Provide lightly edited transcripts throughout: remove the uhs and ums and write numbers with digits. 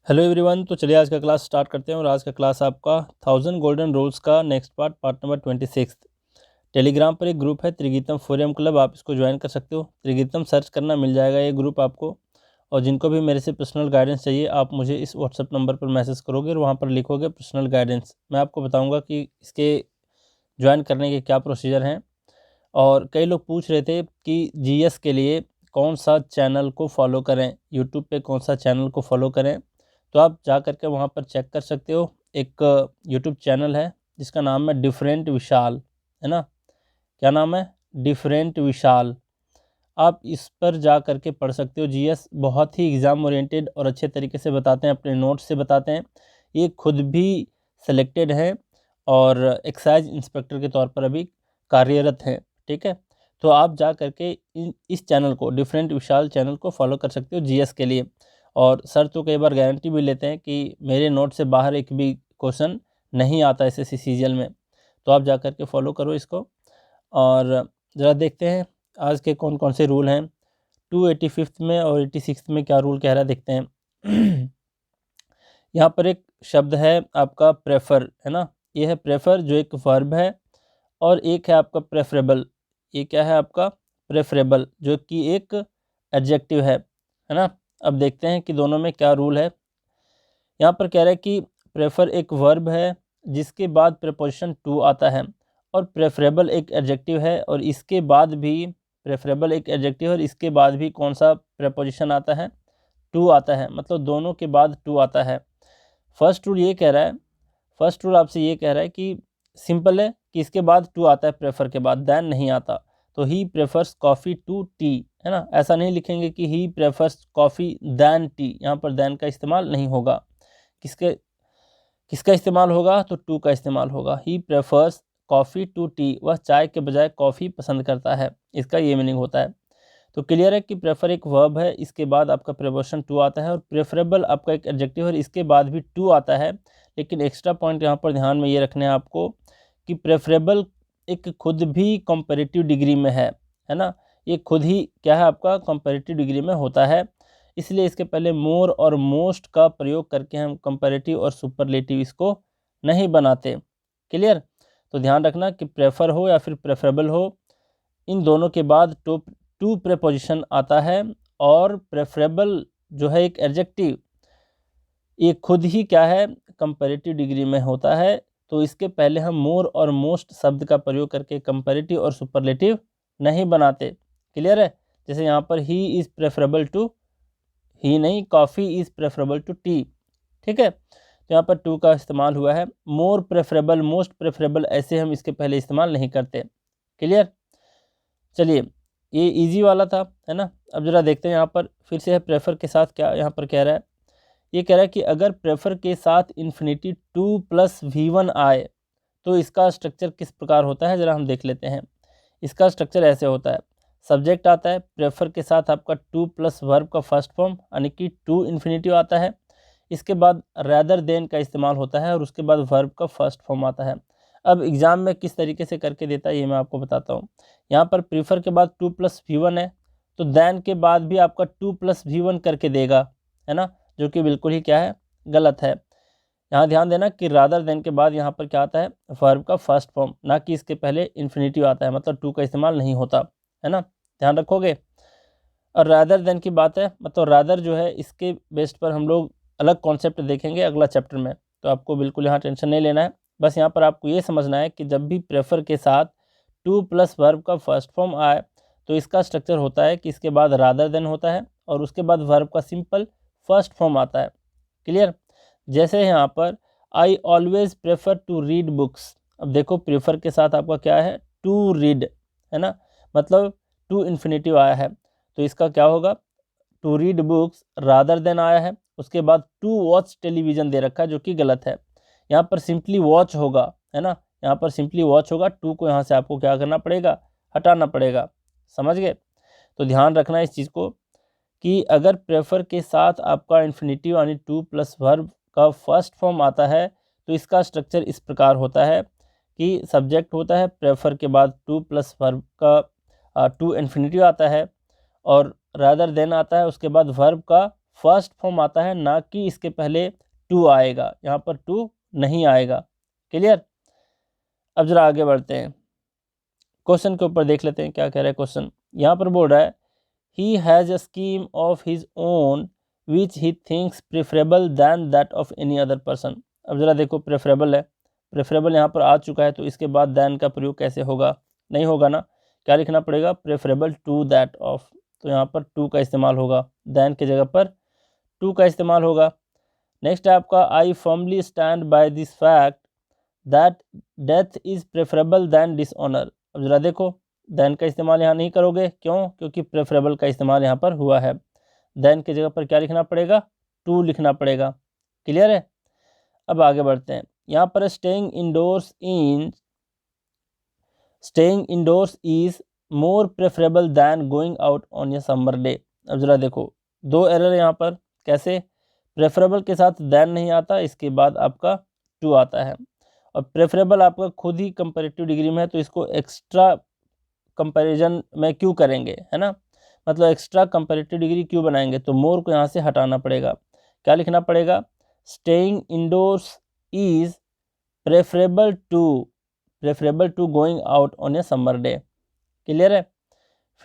Hello everyone. तो चलिए आज का क्लास स्टार्ट करते हैं और आज का क्लास आपका 1000 गोल्डन रूल्स का नेक्स्ट पार्ट नंबर 26। टेलीग्राम पर एक ग्रुप है त्रिगीतम फोरम क्लब, आप इसको ज्वाइन कर सकते हो। त्रिगीतम सर्च करना मिल जाएगा ये ग्रुप आपको। और जिनको भी मेरे से पर्सनल गाइडेंस चाहिए आप मुझे इस व्हाट्सएप नंबर पर मैसेज करोगे और वहाँ पर लिखोगे पर्सनल गाइडेंस। मैं आपको बताऊँगा कि इसके ज्वाइन करने के क्या प्रोसीजर हैं। और कई लोग पूछ रहे थे कि जीएस के लिए कौन सा चैनल को फॉलो करें, यूट्यूब पे कौन सा चैनल को फॉलो करें। तो आप जा कर के वहाँ पर चेक कर सकते हो। एक यूट्यूब चैनल है जिसका नाम है डिफरेंट विशाल, है ना। क्या नाम है? डिफरेंट विशाल। आप इस पर जा कर के पढ़ सकते हो। जीएस बहुत ही एग्ज़ाम ओरिएंटेड और अच्छे तरीके से बताते हैं, अपने नोट्स से बताते हैं। ये खुद भी सेलेक्टेड हैं और एक्साइज इंस्पेक्टर के तौर पर अभी कार्यरत हैं। ठीक है, तो आप जा करके इस चैनल को, डिफरेंट विशाल चैनल को फॉलो कर सकते हो जीएस के लिए। और सर तो कई बार गारंटी भी लेते हैं कि मेरे नोट से बाहर एक भी क्वेश्चन नहीं आता एसएससी सीजीएल में। तो आप जा करके फॉलो करो इसको। और ज़रा देखते हैं आज के कौन कौन से रूल हैं। 285 में और 86 में क्या रूल कह रहा है देखते हैं। यहाँ पर एक शब्द है आपका प्रेफर, है ना। ये है प्रेफर जो एक वर्ब है, और एक है आपका प्रेफरेबल। ये क्या है आपका? प्रेफरेबल जो कि एक एडजेक्टिव है ना। अब देखते हैं कि दोनों में क्या रूल है। यहाँ पर कह रहा है कि प्रेफर एक वर्ब है जिसके बाद प्रेपोजिशन टू आता है, और प्रेफरेबल एक एडजेक्टिव है और इसके बाद भी प्रेफरेबल एक एडजेक्टिव है और इसके बाद भी कौन सा प्रेपोजिशन आता है? टू आता है, मतलब दोनों के बाद टू आता है। फर्स्ट रूल ये कह रहा है, फर्स्ट रूल आपसे ये कह रहा है कि सिंपल है कि इसके बाद टू आता है, प्रेफर के बाद दैन नहीं आता। तो he prefers coffee to tea, है ना। ऐसा नहीं लिखेंगे कि he prefers coffee than tea, यहाँ पर दैन का इस्तेमाल नहीं होगा। किसके किसका इस्तेमाल होगा? तो टू का इस्तेमाल होगा। He prefers coffee to tea, वह चाय के बजाय कॉफ़ी पसंद करता है, इसका ये मीनिंग होता है। तो क्लियर है कि प्रेफर एक वर्ब है, इसके बाद आपका प्रेपोजिशन टू आता है, और प्रेफरेबल आपका एक एडजेक्टिव है और इसके बाद भी टू आता है। लेकिन एक्स्ट्रा पॉइंट यहाँ पर ध्यान में ये रखने हैं आपको कि प्रेफरेबल एक खुद भी कंपैरेटिव डिग्री में है ना। ये खुद ही क्या है आपका? कंपैरेटिव डिग्री में होता है। इसलिए इसके पहले मोर और मोस्ट का प्रयोग करके हम कंपैरेटिव और सुपरलेटिव इसको नहीं बनाते। क्लियर? तो ध्यान रखना कि प्रेफर हो या फिर प्रेफरेबल हो, इन दोनों के बाद टू प्रेपोजिशन आता है। और प्रेफरेबल जो है एक एडजेक्टिव, ये खुद ही क्या है? कंपैरेटिव डिग्री में होता है। तो इसके पहले हम मोर और मोस्ट शब्द का प्रयोग करके कंपैरेटिव और सुपरलेटिव नहीं बनाते। क्लियर है? जैसे यहाँ पर he is preferable to, he नहीं, coffee is preferable to tea. ठीक है, तो यहाँ पर टू का इस्तेमाल हुआ है। मोर प्रेफरेबल, मोस्ट प्रेफरेबल, ऐसे हम इसके पहले इस्तेमाल नहीं करते। क्लियर? चलिए, ये इजी वाला था, है ना। अब ज़रा देखते हैं यहाँ पर फिर से है प्रेफर के साथ क्या यहाँ पर कह रहा है। ये कह रहा है कि अगर प्रेफर के साथ इन्फिनिटी टू प्लस V1 आए तो इसका स्ट्रक्चर किस प्रकार होता है, ज़रा हम देख लेते हैं। इसका स्ट्रक्चर ऐसे होता है, सब्जेक्ट आता है, प्रेफर के साथ आपका टू प्लस वर्ब का फर्स्ट फॉर्म यानी कि टू इन्फिनिटिव आता है। इसके बाद रैदर देन का इस्तेमाल होता है और उसके बाद वर्ब का फर्स्ट फॉर्म आता है। अब एग्ज़ाम में किस तरीके से करके देता है ये मैं आपको बताता हूँ। यहाँ पर प्रीफर के बाद टू प्लस V1 है, तो दैन के बाद भी आपका टू प्लस V1 करके देगा, है ना, जो कि बिल्कुल ही क्या है? गलत है। यहाँ ध्यान देना कि रादर देन के बाद यहाँ पर क्या आता है? वर्ब का फर्स्ट फॉर्म, ना कि इसके पहले इन्फिनिटिव आता है, मतलब टू का इस्तेमाल नहीं होता, है ना। ध्यान रखोगे। और रादर देन की बात है, मतलब रादर जो है इसके बेस्ड पर हम लोग अलग कॉन्सेप्ट देखेंगे अगला चैप्टर में, तो आपको बिल्कुल यहाँ टेंशन नहीं लेना है। बस यहाँ पर आपको ये समझना है कि जब भी प्रेफर के साथ टू प्लस वर्ब का फर्स्ट फॉर्म आए तो इसका स्ट्रक्चर होता है कि इसके बाद रादर देन होता है और उसके बाद वर्ब का सिंपल फर्स्ट फॉर्म आता है। क्लियर? जैसे यहाँ पर I always prefer to read books. अब देखो प्रेफर के साथ आपका क्या है? टू रीड, है ना, मतलब टू इन्फिनिटिव आया है, तो इसका क्या होगा? To read books rather than आया है, उसके बाद टू वॉच टेलीविज़न दे रखा है, जो कि गलत है। यहाँ पर सिंपली वॉच होगा, है ना, यहाँ पर सिंपली वॉच होगा, टू को यहाँ से आपको क्या करना पड़ेगा? हटाना पड़ेगा। समझ गए? तो ध्यान रखना इस चीज़ को कि अगर प्रेफर के साथ आपका इन्फिनिटिव यानी टू प्लस वर्ब का फर्स्ट फॉर्म आता है तो इसका स्ट्रक्चर इस प्रकार होता है कि सब्जेक्ट होता है, प्रेफर के बाद टू प्लस वर्ब का टू इन्फिनिटिव आता है और रादर देन आता है, उसके बाद वर्ब का फर्स्ट फॉर्म आता है, ना कि इसके पहले टू आएगा। यहाँ पर टू नहीं आएगा। क्लियर। अब जरा आगे बढ़ते हैं, क्वेश्चन के ऊपर देख लेते हैं क्या कह रहा है क्वेश्चन। यहाँ पर बोल रहा है he has a scheme of his own which he thinks preferable than that of any other person. अब जरा देखो, प्रेफरेबल है, प्रेफरेबल यहाँ पर आ चुका है, तो इसके बाद दैन का प्रयोग कैसे होगा? नहीं होगा ना। क्या लिखना पड़ेगा? Preferable to that of. तो यहाँ पर टू का इस्तेमाल होगा, दैन की जगह पर टू का इस्तेमाल होगा। नेक्स्ट है आपका I firmly stand by this fact that death is preferable than dishonour. अब जरा देखो, दैन का इस्तेमाल यहाँ नहीं करोगे, क्यों? क्योंकि प्रेफरेबल का इस्तेमाल यहाँ पर हुआ है। दैन की जगह पर क्या लिखना पड़ेगा? टू लिखना पड़ेगा। क्लियर है। अब आगे बढ़ते हैं, यहाँ पर staying indoors is more preferable than going out on a summer day. अब जरा देखो, दो एरर यहाँ पर। कैसे? प्रेफरेबल के साथ दैन नहीं आता, इसके बाद आपका टू आता है, और प्रेफरेबल आपका खुद ही कंपैरेटिव डिग्री में है, तो इसको एक्स्ट्रा कंपैरिजन में क्यों करेंगे, है ना? मतलब एक्स्ट्रा कंपैरेटिव डिग्री क्यों बनाएंगे? तो मोर को यहाँ से हटाना पड़ेगा। क्या लिखना पड़ेगा? Staying indoors is preferable to going out on a summer day. Clear है।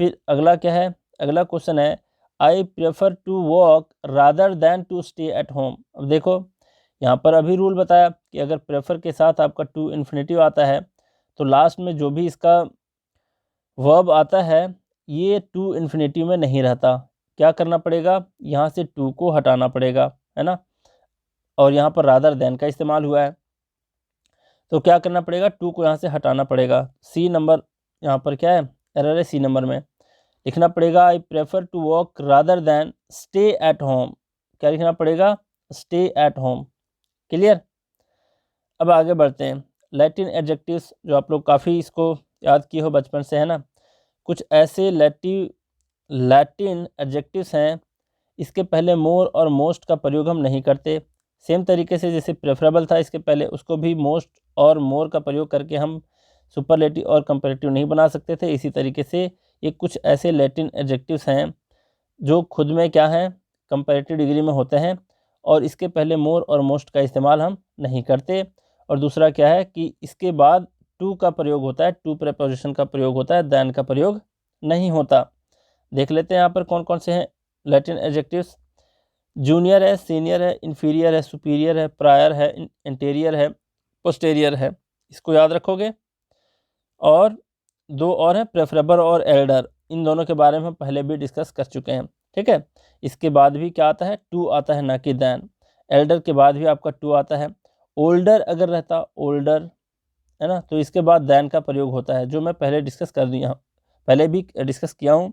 फिर अगला क्या है? अगला क्वेश्चन है I prefer to walk rather than to stay at home. अब देखो, यहाँ पर अभी रूल बताया कि अगर प्रेफर के साथ आपका टू इन्फिनेटिव आता है, तो लास्ट में जो भी इसका वर्ब आता है, ये टू इन्फिनेटिव में नहीं रहता। क्या करना पड़ेगा? यहाँ से टू को हटाना पड़ेगा, है ना? और यहाँ पर रादर देन का इस्तेमाल हुआ है, तो क्या करना पड़ेगा? टू को यहाँ से हटाना पड़ेगा। सी नंबर यहाँ पर क्या है? एरर है सी नंबर में। लिखना पड़ेगा I prefer to walk rather than stay at home. क्या लिखना पड़ेगा? Stay at home. क्लियर। अब आगे बढ़ते हैं, लैटिन एडजेक्टिव्स, जो आप लोग काफ़ी इसको याद किए हो बचपन से, है ना? कुछ ऐसे लैटिन एडजेक्टिव्स हैं, इसके पहले मोर और मोस्ट का प्रयोग हम नहीं करते। सेम तरीके से जैसे प्रेफरेबल था, इसके पहले उसको भी मोस्ट और मोर का प्रयोग करके हम सुपरलेटिव और कंपैरेटिव नहीं बना सकते थे। इसी तरीके से ये कुछ ऐसे लैटिन एडजेक्टिव्स हैं जो खुद में क्या हैं? कंपैरेटिव डिग्री में होते हैं, और इसके पहले मोर और मोस्ट का इस्तेमाल हम नहीं करते। और दूसरा क्या है कि इसके बाद टू का प्रयोग होता है, टू प्रेपोजिशन का प्रयोग होता है, दैन का प्रयोग नहीं होता। देख लेते हैं यहाँ पर कौन कौन से हैं लैटिन एडजेक्टिव्स। जूनियर है, सीनियर है, इन्फीरियर है, सुपीरियर है, प्रायर है, इंटीरियर है, पोस्टेरियर है। इसको याद रखोगे। और दो और हैं, प्रेफरेबल और एल्डर। इन दोनों के बारे में हम पहले भी डिस्कस कर चुके हैं, ठीक है। इसके बाद भी क्या आता है? टू आता है, ना कि दैन। एल्डर के बाद भी आपका टू आता है। ओल्डर अगर रहता, ओल्डर, है ना, तो इसके बाद दैन का प्रयोग होता है, जो मैं पहले भी डिस्कस किया हूँ।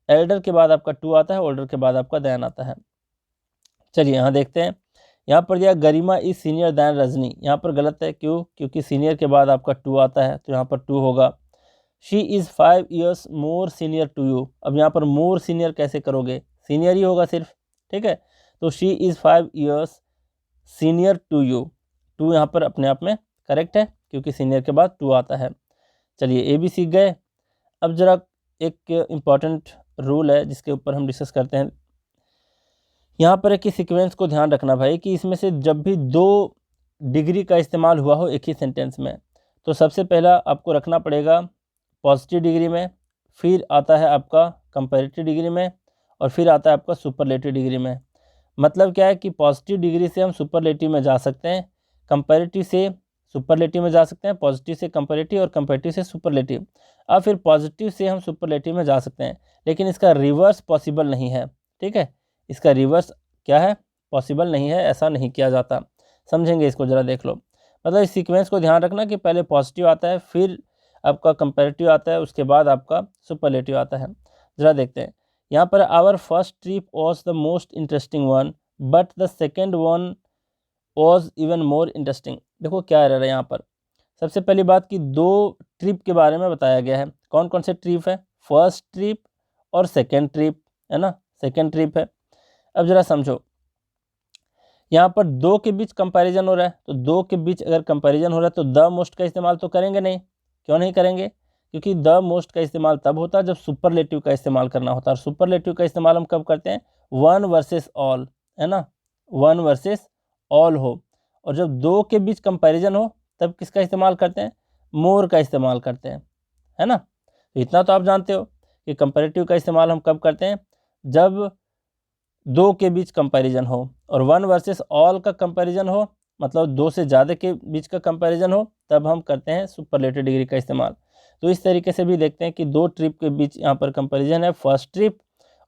एल्डर के बाद आपका टू आता है, ओल्डर के बाद आपका दैन आता है। चलिए यहाँ देखते हैं, यहाँ पर दिया गरिमा इज सीनियर दैन रजनी। यहाँ पर गलत है, क्यों? क्योंकि सीनियर के बाद आपका टू आता है, तो यहाँ पर टू होगा। She is 5 years more senior to you. अब यहाँ पर मोर सीनियर कैसे करोगे? सीनियर ही होगा सिर्फ, ठीक है। तो she is 5 years senior to you. To यहाँ पर अपने आप में करेक्ट है, क्योंकि सीनियर के बाद टू आता है। चलिए ये भी सीख गए। अब जरा एक इम्पॉर्टेंट रूल है जिसके ऊपर हम डिस्कस करते हैं। यहाँ पर एक ही सीक्वेंस को ध्यान रखना भाई, कि इसमें से जब भी दो डिग्री का इस्तेमाल हुआ हो एक ही सेंटेंस में, तो सबसे पहला आपको रखना पड़ेगा पॉजिटिव डिग्री में, फिर आता है आपका कंपैरेटिव डिग्री में, और फिर आता है आपका सुपरलेटिव डिग्री में। मतलब क्या है कि पॉजिटिव डिग्री से हम सुपरलेटिव में जा सकते हैं, कंपैरेटिव से सुपरलेटिव में जा सकते हैं, पॉजिटिव से कंपैरेटिव और कंपैरेटिव से सुपरलेटिव। अब फिर पॉजिटिव से हम सुपरलेटिव में जा सकते हैं, लेकिन इसका रिवर्स पॉसिबल नहीं है, ठीक है। इसका रिवर्स क्या है? पॉसिबल नहीं है, ऐसा नहीं किया जाता। समझेंगे इसको, ज़रा देख लो। मतलब इस सीक्वेंस को ध्यान रखना कि पहले पॉजिटिव आता है, फिर आपका कंपैरेटिव आता है, उसके बाद आपका सुपरलेटिव आता है। ज़रा देखते हैं यहाँ पर, our first trip was the most interesting one but the second one was even more interesting. देखो क्या एरर है यहाँ पर। सबसे पहली बात कि दो ट्रिप के बारे में बताया गया है। कौन कौन से ट्रिप है? फर्स्ट ट्रिप और सेकेंड ट्रिप, है ना, सेकेंड ट्रिप है। अब ज़रा समझो, यहाँ पर दो के बीच कंपैरिजन हो रहा है, तो दो के बीच अगर कंपैरिजन हो रहा है तो द मोस्ट का इस्तेमाल तो करेंगे नहीं। क्यों नहीं करेंगे? क्योंकि द मोस्ट का इस्तेमाल तब होता है जब सुपरलेटिव का इस्तेमाल करना होता है। और सुपरलेटिव का इस्तेमाल हम कब करते हैं? वन वर्सेस ऑल, है ना, वन वर्सेस ऑल हो। और जब दो के बीच कंपैरिजन हो तब किसका इस्तेमाल करते हैं? मोर का इस्तेमाल करते हैं, है ना। तो इतना तो आप जानते हो कि कंपैरेटिव का इस्तेमाल हम कब करते हैं? जब दो के बीच कंपैरिजन हो। और वन वर्सेस ऑल का कंपैरिजन हो, मतलब दो से ज़्यादा के बीच का कंपैरिजन हो, तब हम करते हैं सुपरलेटिव डिग्री का इस्तेमाल। तो इस तरीके से भी देखते हैं कि दो ट्रिप के बीच यहाँ पर कंपैरिजन है, फर्स्ट ट्रिप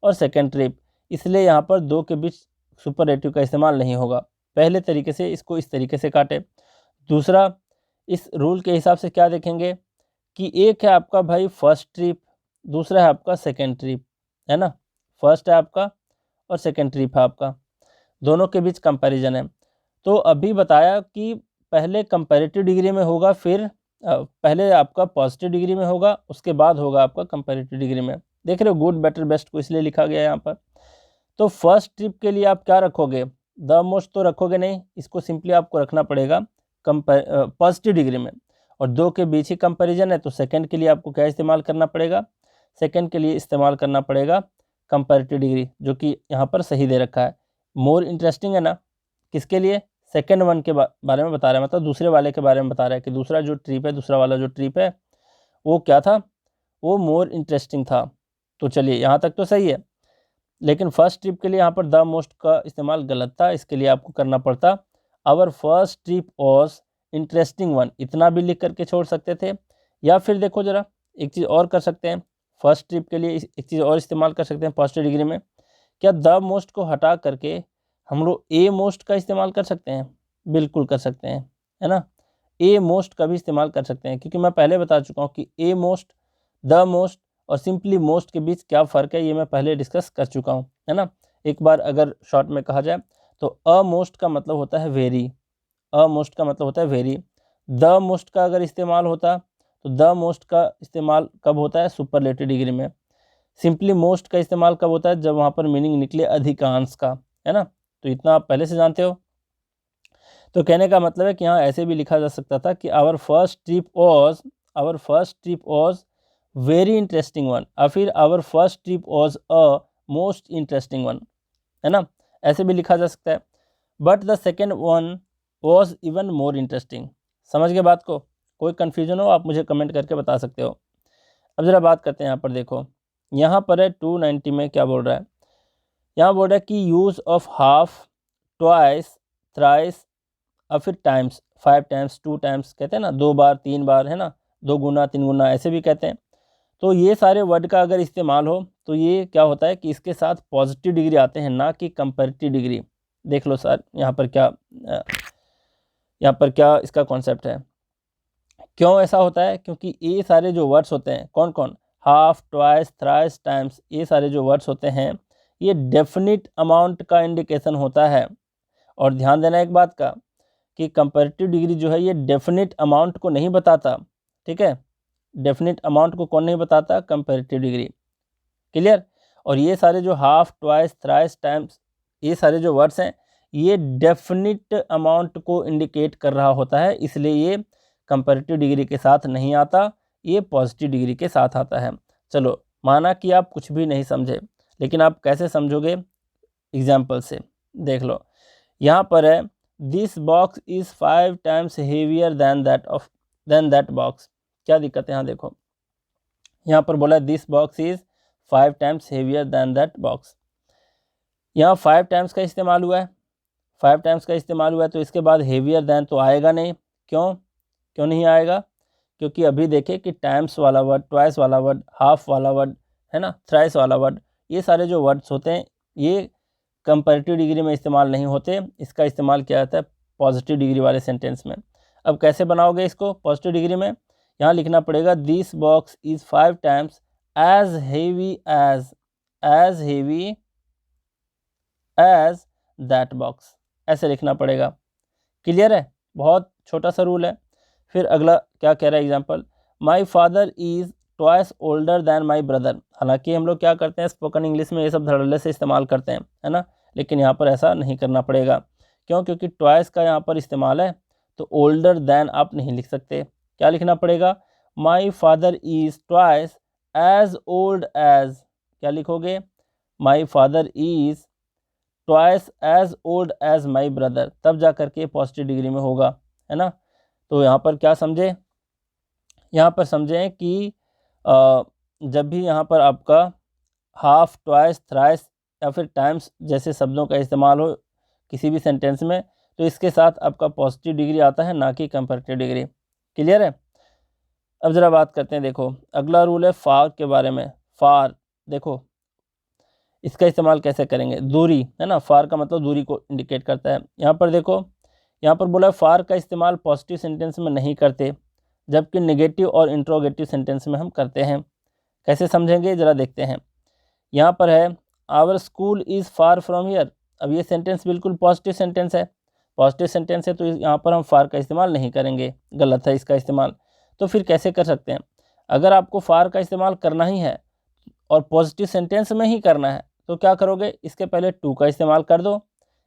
और सेकेंड ट्रिप, इसलिए यहाँ पर दो के बीच सुपरलेटिव का इस्तेमाल नहीं होगा। पहले तरीके से इसको इस तरीके से काटे। दूसरा, इस रूल के हिसाब से क्या देखेंगे कि एक है आपका भाई फर्स्ट ट्रिप, दूसरा है आपका सेकेंड ट्रिप, है ना। फर्स्ट है आपका और सेकेंड ट्रिप है आपका, दोनों के बीच कंपैरिजन है। तो अभी बताया कि पहले कंपैरेटिव डिग्री में होगा, फिर पहले आपका पॉजिटिव डिग्री में होगा, उसके बाद होगा आपका कंपैरेटिव डिग्री में। देख रहे हो, गुड बेटर बेस्ट को इसलिए लिखा गया है यहाँ पर। तो फर्स्ट ट्रिप के लिए आप क्या रखोगे? द मोस्ट तो रखोगे नहीं, इसको सिंपली आपको रखना पड़ेगा पॉजिटिव डिग्री में। और दो के बीच ही कंपैरिजन है, तो सेकंड के लिए आपको क्या इस्तेमाल करना पड़ेगा? सेकंड के लिए इस्तेमाल करना पड़ेगा कंपैरेटिव डिग्री, जो कि यहाँ पर सही दे रखा है। मोर इंटरेस्टिंग है ना, किसके लिए? सेकंड वन के बारे में बता रहा है, मतलब दूसरे वाले के बारे में बता रहा है कि दूसरा जो ट्रिप है, दूसरा वाला जो ट्रिप है वो क्या था? वो मोर इंटरेस्टिंग था। तो चलिए यहाँ तक तो सही है, लेकिन फर्स्ट ट्रिप के लिए यहाँ पर द मोस्ट का इस्तेमाल गलत था। इसके लिए आपको करना पड़ता our first trip was interesting one, इतना भी लिख करके छोड़ सकते थे। या फिर देखो ज़रा, एक चीज़ और कर सकते हैं, फर्स्ट ट्रिप के लिए एक चीज़ और इस्तेमाल कर सकते हैं पॉजिटिव डिग्री में। क्या द मोस्ट को हटा करके हम लोग ए मोस्ट का इस्तेमाल कर सकते हैं? बिल्कुल कर सकते हैं, है ना। ए मोस्ट का भी इस्तेमाल कर सकते हैं, क्योंकि मैं पहले बता चुका हूँ कि ए मोस्ट, द मोस्ट और सिंपली मोस्ट के बीच क्या फ़र्क है, ये मैं पहले डिस्कस कर चुका हूँ, है ना। एक बार अगर शॉर्ट में कहा जाए तो अ मोस्ट का मतलब होता है वेरी, अ मोस्ट का मतलब होता है वेरी। द मोस्ट का अगर इस्तेमाल होता तो द मोस्ट का इस्तेमाल कब होता है? सुपरलेटिव डिग्री में। सिंपली मोस्ट का इस्तेमाल कब होता है? जब वहाँ पर मीनिंग निकले अधिकांश का, है ना। तो इतना आप पहले से जानते हो। तो कहने का मतलब है कि यहाँ ऐसे भी लिखा जा सकता था कि our first trip was very interesting one, और फिर our first trip was a most interesting one, है ना। ऐसे भी लिखा जा सकता है। But the second one was even more interesting. समझ गए बात को? कोई कन्फ्यूजन हो आप मुझे कमेंट करके बता सकते हो। अब ज़रा बात करते हैं यहाँ पर। देखो यहाँ पर है 290 में क्या बोल रहा है? यहाँ बोल रहा है कि use of half, twice, thrice और फिर टाइम्स, 5 टाइम्स, 2 टाइम्स कहते हैं ना, 2 बार 3 बार, है ना, 2 गुना 3 गुना, ऐसे भी कहते हैं। तो ये सारे वर्ड का अगर इस्तेमाल हो तो ये क्या होता है कि इसके साथ पॉजिटिव डिग्री आते हैं, ना कि कंपैरेटिव डिग्री। देख लो सर यहाँ पर क्या इसका कॉन्सेप्ट है। क्यों ऐसा होता है? क्योंकि ये सारे जो वर्ड्स होते हैं, कौन कौन, हाफ, ट्वाइस, थ्राइस, टाइम्स, ये सारे जो वर्ड्स होते हैं ये डेफिनिट अमाउंट का इंडिकेशन होता है। और ध्यान देना एक बात का कि कंपैरेटिव डिग्री जो है ये डेफिनिट अमाउंट को नहीं बताता, ठीक है। डेफिनिट अमाउंट को कौन नहीं बताता? Comparative degree. क्लियर? और ये सारे जो हाफ, ट्वाइस, थ्राइस, टाइम्स, ये सारे जो वर्ड्स हैं ये डेफिनिट अमाउंट को इंडिकेट कर रहा होता है, इसलिए ये कंपैरेटिव डिग्री के साथ नहीं आता, ये पॉजिटिव डिग्री के साथ आता है। चलो माना कि आप कुछ भी नहीं समझे, लेकिन आप कैसे समझोगे? एग्जाम्पल से देख लो। यहाँ पर है this box is 5 times heavier than that box. क्या दिक्कत है? यहाँ देखो, यहाँ पर बोला this box is 5 times heavier than that box. यहाँ 5 टाइम्स का इस्तेमाल हुआ है, 5 टाइम्स का इस्तेमाल हुआ है, तो इसके बाद हेवियर दैन तो आएगा नहीं। क्यों नहीं आएगा? क्योंकि अभी देखे कि टाइम्स वाला वर्ड, ट्वाइस वाला वर्ड, हाफ वाला वर्ड, है ना, थ्राइस वाला वर्ड, ये सारे जो वर्ड्स होते हैं ये कंपैरेटिव डिग्री में इस्तेमाल नहीं होते। इसका इस्तेमाल किया जाता है पॉजिटिव डिग्री वाले सेंटेंस में। अब कैसे बनाओगे इसको पॉजिटिव डिग्री में? यहाँ लिखना पड़ेगा this box is 5 times as heavy as that box, ऐसे लिखना पड़ेगा। क्लियर है? बहुत छोटा सा रूल है। फिर अगला क्या कह रहा है example, my father is twice older than my brother. हालांकि हम लोग क्या करते हैं स्पोकन इंग्लिश में ये सब धड़ल्ले से इस्तेमाल करते हैं, है ना, लेकिन यहाँ पर ऐसा नहीं करना पड़ेगा। क्यों? क्योंकि ट्वाइस का यहाँ पर इस्तेमाल है, तो ओल्डर दैन आप नहीं लिख सकते। क्या लिखना पड़ेगा? My father is twice as old as, क्या लिखोगे, my father is twice as old as my brother, तब जा करके पॉजिटिव डिग्री में होगा, है ना। तो यहाँ पर क्या समझे, यहाँ पर समझें कि जब भी यहाँ पर आपका हाफ, ट्वाइस, थ्राइस या फिर टाइम्स जैसे शब्दों का इस्तेमाल हो किसी भी सेंटेंस में, तो इसके साथ आपका पॉजिटिव डिग्री आता है, ना कि कंपैरेटिव डिग्री। क्लियर है। अब ज़रा बात करते हैं, देखो अगला रूल है फार के बारे में। फार, देखो इसका इस्तेमाल कैसे करेंगे, दूरी, है ना, फार का मतलब दूरी को इंडिकेट करता है। यहाँ पर देखो, यहाँ पर बोला फार का इस्तेमाल पॉजिटिव सेंटेंस में नहीं करते, जबकि नेगेटिव और इंट्रोगेटिव सेंटेंस में हम करते हैं। कैसे समझेंगे ज़रा देखते हैं। यहाँ पर है our school is far from here. अब ये सेंटेंस बिल्कुल पॉजिटिव सेंटेंस है, पॉजिटिव सेंटेंस है, तो यहाँ पर हम फार का इस्तेमाल नहीं करेंगे, गलत है इसका इस्तेमाल। तो फिर कैसे कर सकते हैं, अगर आपको फार का इस्तेमाल करना ही है और पॉजिटिव सेंटेंस में ही करना है, तो क्या करोगे, इसके पहले टू का इस्तेमाल कर दो,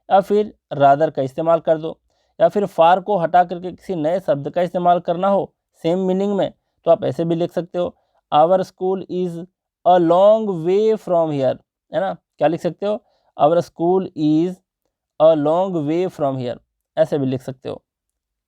या फिर रादर का इस्तेमाल कर दो, या फिर फार को हटा करके किसी नए शब्द का इस्तेमाल करना हो सेम मीनिंग में, तो आप ऐसे भी लिख सकते हो, our school is a long way from here, है ना, क्या लिख सकते हो, our school is a long way from here, ऐसे भी लिख सकते हो।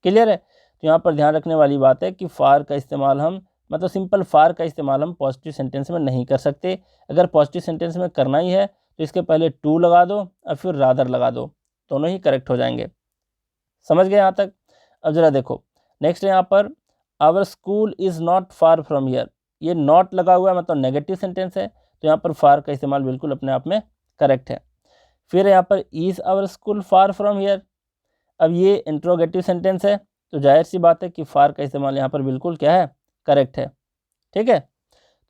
क्लियर है। तो यहाँ पर ध्यान रखने वाली बात है कि फार का इस्तेमाल हम, मतलब सिंपल फार का इस्तेमाल हम पॉजिटिव सेंटेंस में नहीं कर सकते। अगर पॉजिटिव सेंटेंस में करना ही है तो इसके पहले टू लगा दो और फिर रादर लगा दो, दोनों ही करेक्ट हो जाएंगे। समझ गए यहाँ तक। अब ज़रा देखो नेक्स्ट यहाँ पर our school is not far from here, ये नॉट लगा हुआ है मतलब नेगेटिव सेंटेंस है, तो यहाँ पर फार का इस्तेमाल बिल्कुल अपने आप में करेक्ट है। फिर यहाँ पर is our school far from here, अब ये इंट्रोगेटिव सेंटेंस है, तो जाहिर सी बात है कि फार का इस्तेमाल यहाँ पर बिल्कुल क्या है, करेक्ट है। ठीक है।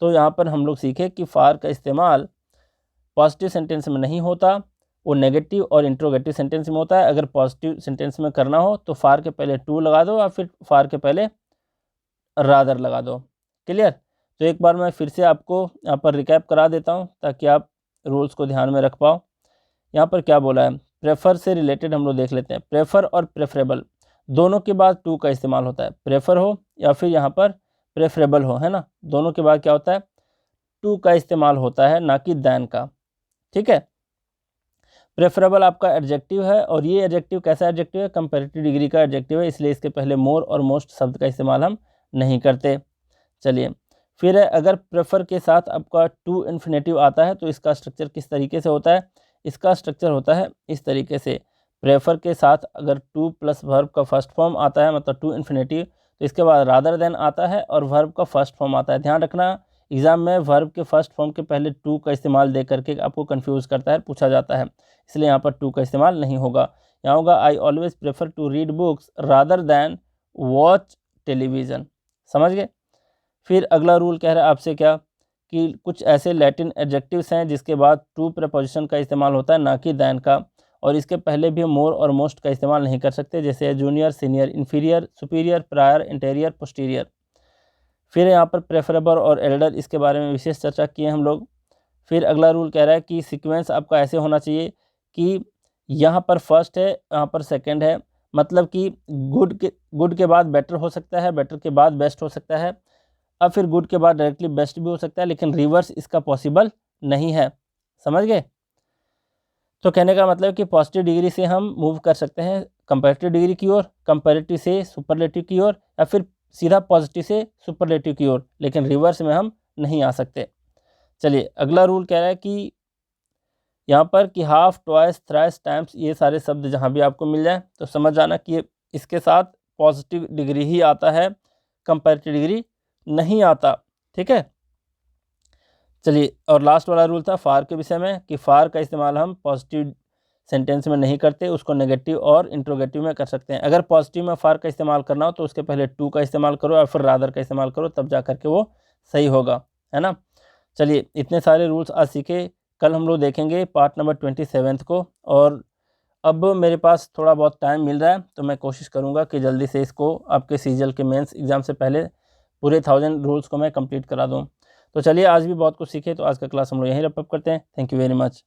तो यहाँ पर हम लोग सीखे कि फार का इस्तेमाल पॉजिटिव सेंटेंस में नहीं होता, वो नेगेटिव और इंट्रोगेटिव सेंटेंस में होता है। अगर पॉजिटिव सेंटेंस में करना हो तो फार के पहले टू लगा दो और फिर फार के पहले रादर लगा दो। क्लियर। तो एक बार मैं फिर से आपको यहाँ पर रिकैप करा देता हूँ ताकि आप रूल्स को ध्यान में रख पाओ। यहाँ पर क्या बोला है, प्रेफर से रिलेटेड हम लोग देख लेते हैं। प्रेफर और प्रेफरेबल दोनों के बाद टू का इस्तेमाल होता है, प्रेफर हो या फिर यहाँ पर प्रेफरेबल हो, है ना, दोनों के बाद क्या होता है, टू का इस्तेमाल होता है, ना कि दैन का। ठीक है। प्रेफरेबल आपका एडजेक्टिव है और ये एडजेक्टिव कैसा एडजेक्टिव है, कंपैरेटिव डिग्री का एडजेक्टिव है, इसलिए इसके पहले मोर और मोस्ट शब्द का इस्तेमाल हम नहीं करते। चलिए फिर है, अगर प्रेफर के साथ आपका टू इन्फिनेटिव आता है तो इसका स्ट्रक्चर किस तरीके से होता है, इसका स्ट्रक्चर होता है इस तरीके से। प्रेफर के साथ अगर टू प्लस वर्ब का फर्स्ट फॉर्म आता है मतलब टू इन्फिनेटिव, तो इसके बाद रादर देन आता है और वर्ब का फर्स्ट फॉर्म आता है। ध्यान रखना एग्जाम में वर्ब के फर्स्ट फॉर्म के पहले टू का इस्तेमाल दे करके आपको कंफ्यूज करता है, पूछा जाता है, इसलिए यहाँ पर टू का इस्तेमाल नहीं होगा। यहाँ होगा I always prefer to read books rather than watch television. समझ गए। फिर अगला रूल कह रहा है आपसे क्या, कि कुछ ऐसे लैटिन एडजेक्टिव्स हैं जिसके बाद टू प्रीपोजिशन का इस्तेमाल होता है, ना कि दैन का, और इसके पहले भी मोर और मोस्ट का इस्तेमाल नहीं कर सकते, जैसे junior, senior, inferior, superior, prior, interior, posterior. फिर यहाँ पर प्रेफरेबल और एल्डर, इसके बारे में विशेष चर्चा किए हम लोग। फिर अगला रूल कह रहा है कि सीक्वेंस आपका ऐसे होना चाहिए कि यहाँ पर फर्स्ट है, यहाँ पर सेकंड है, मतलब कि गुड के बाद बेटर हो सकता है, बेटर के बाद बेस्ट हो सकता है, अब फिर गुड के बाद डायरेक्टली बेस्ट भी हो सकता है, लेकिन रिवर्स इसका पॉसिबल नहीं है। समझ गए। तो कहने का मतलब कि पॉजिटिव डिग्री से हम मूव कर सकते हैं कंपैरेटिव डिग्री की ओर, कंपैरेटिव से सुपरलेटिव की ओर, या फिर सीधा पॉजिटिव से सुपरलेटिव की ओर, लेकिन रिवर्स में हम नहीं आ सकते। चलिए अगला रूल कह रहा है कि यहाँ पर कि हाफ, ट्वाइस, थ्राइस, टाइम्स, ये सारे शब्द जहाँ भी आपको मिल जाए तो समझ जाना कि इसके साथ पॉजिटिव डिग्री ही आता है, कंपैरेटिव डिग्री नहीं आता। ठीक है। चलिए और लास्ट वाला रूल था फार के विषय में, कि फार का इस्तेमाल हम पॉजिटिव सेंटेंस में नहीं करते, उसको नेगेटिव और इंट्रोगेटिव में कर सकते हैं। अगर पॉजिटिव में फार का इस्तेमाल करना हो तो उसके पहले टू का इस्तेमाल करो या फिर रादर का इस्तेमाल करो, तब जा करके वो सही होगा, है ना। चलिए इतने सारे रूल्स आज सीखे, कल हम लोग देखेंगे पार्ट नंबर 27 को। और अब मेरे पास थोड़ा बहुत टाइम मिल रहा है तो मैं कोशिश करूँगा कि जल्दी से इसको आपके सीजीएल के मेंस एग्ज़ाम से पहले पूरे 1000 रूल्स को मैं कंप्लीट करा दूँ। तो चलिए आज भी बहुत कुछ सीखे, तो आज का क्लास हम लोग यहीं रैप अप करते हैं। Thank you very much.